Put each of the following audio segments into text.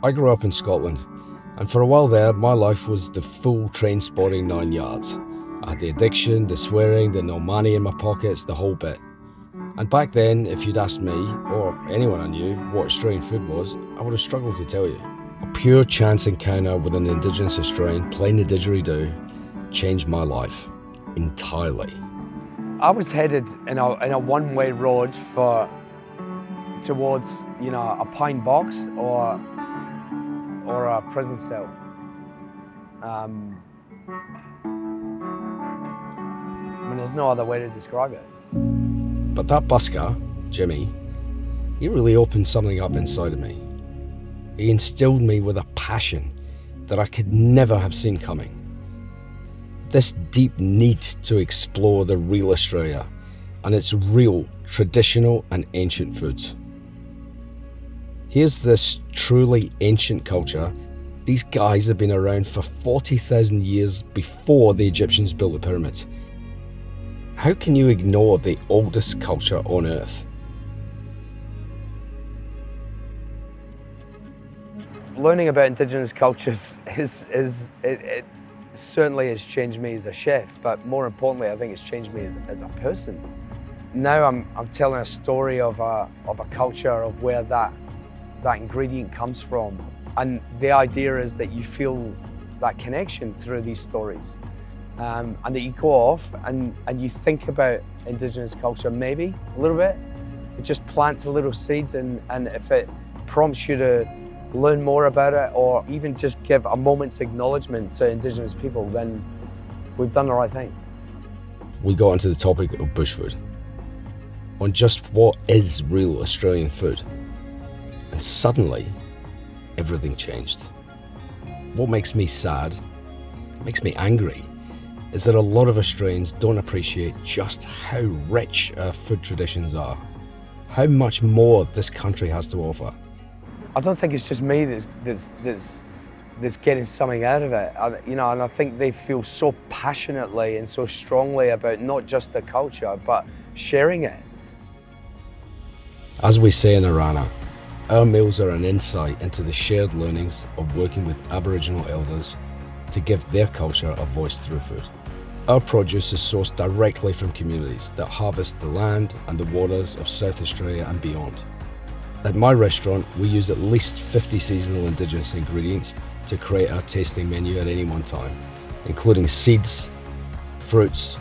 I grew up in Scotland, and for a while there, my life was the full train-spotting 9 yards. I had the addiction, the swearing, the no money in my pockets, the whole bit. And back then, if you'd asked me, or anyone I knew, what Australian food was, I would have struggled to tell you. A pure chance encounter with an Indigenous Australian playing the didgeridoo changed my life entirely. I was headed in a one-way road towards, a pine box or a prison cell. I mean, there's no other way to describe it. But that busker, Jimmy, he really opened something up inside of me. He instilled me with a passion that I could never have seen coming. This deep need to explore the real Australia and its real, traditional and ancient foods. Here's this truly ancient culture. These guys have been around for 40,000 years before the Egyptians built the pyramids. How can you ignore the oldest culture on Earth? Learning about Indigenous cultures it certainly has changed me as a chef, but more importantly, I think it's changed me as a person. Now I'm telling a story of a culture of where that ingredient comes from. And the idea is that you feel that connection through these stories. And that you go off and you think about Indigenous culture maybe a little bit. It just plants a little seed, and if it prompts you to learn more about it or even just give a moment's acknowledgement to Indigenous people, then we've done the right thing. We got into the topic of bush food, on just what is real Australian food. And suddenly, everything changed. What makes me sad, makes me angry, is that a lot of Australians don't appreciate just how rich our food traditions are, how much more this country has to offer. I don't think it's just me that's getting something out of it, and I think they feel so passionately and so strongly about not just the culture, but sharing it. As we say in Orana, our meals are an insight into the shared learnings of working with Aboriginal elders to give their culture a voice through food. Our produce is sourced directly from communities that harvest the land and the waters of South Australia and beyond. At my restaurant, we use at least 50 seasonal Indigenous ingredients to create our tasting menu at any one time, including seeds, fruits,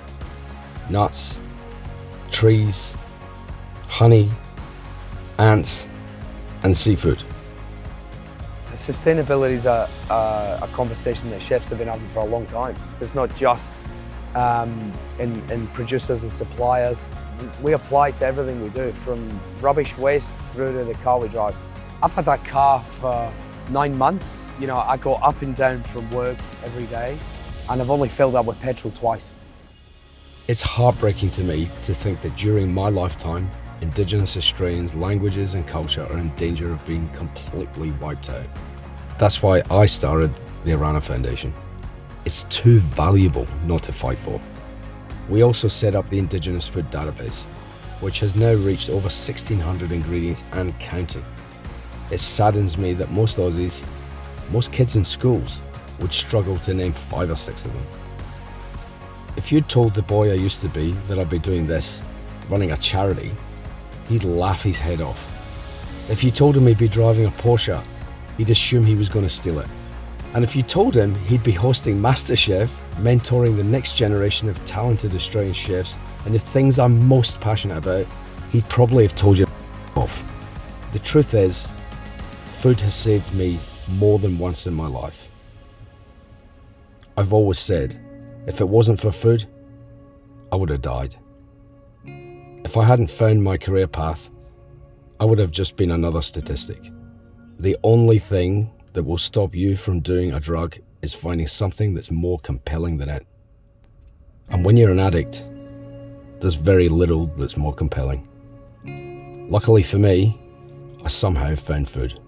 nuts, trees, honey, ants, and seafood. Sustainability is a conversation that chefs have been having for a long time. It's not just in producers and suppliers. We apply to everything we do, from rubbish waste through to the car we drive. I've had that car for 9 months. I go up and down from work every day, and I've only filled up with petrol twice. It's heartbreaking to me to think that during my lifetime, Indigenous Australians' languages and culture are in danger of being completely wiped out. That's why I started the Orana Foundation. It's too valuable not to fight for. We also set up the Indigenous Food Database, which has now reached over 1,600 ingredients and counting. It saddens me that most Aussies, most kids in schools, would struggle to name 5 or 6 of them. If you'd told the boy I used to be that I'd be doing this, running a charity, he'd laugh his head off. If you told him he'd be driving a Porsche, he'd assume he was going to steal it. And if you told him he'd be hosting MasterChef, mentoring the next generation of talented Australian chefs and the things I'm most passionate about, he'd probably have told you off. The truth is, food has saved me more than once in my life. I've always said, if it wasn't for food, I would have died. If I hadn't found my career path, I would have just been another statistic. The only thing that will stop you from doing a drug is finding something that's more compelling than it. And when you're an addict, there's very little that's more compelling. Luckily for me, I somehow found food.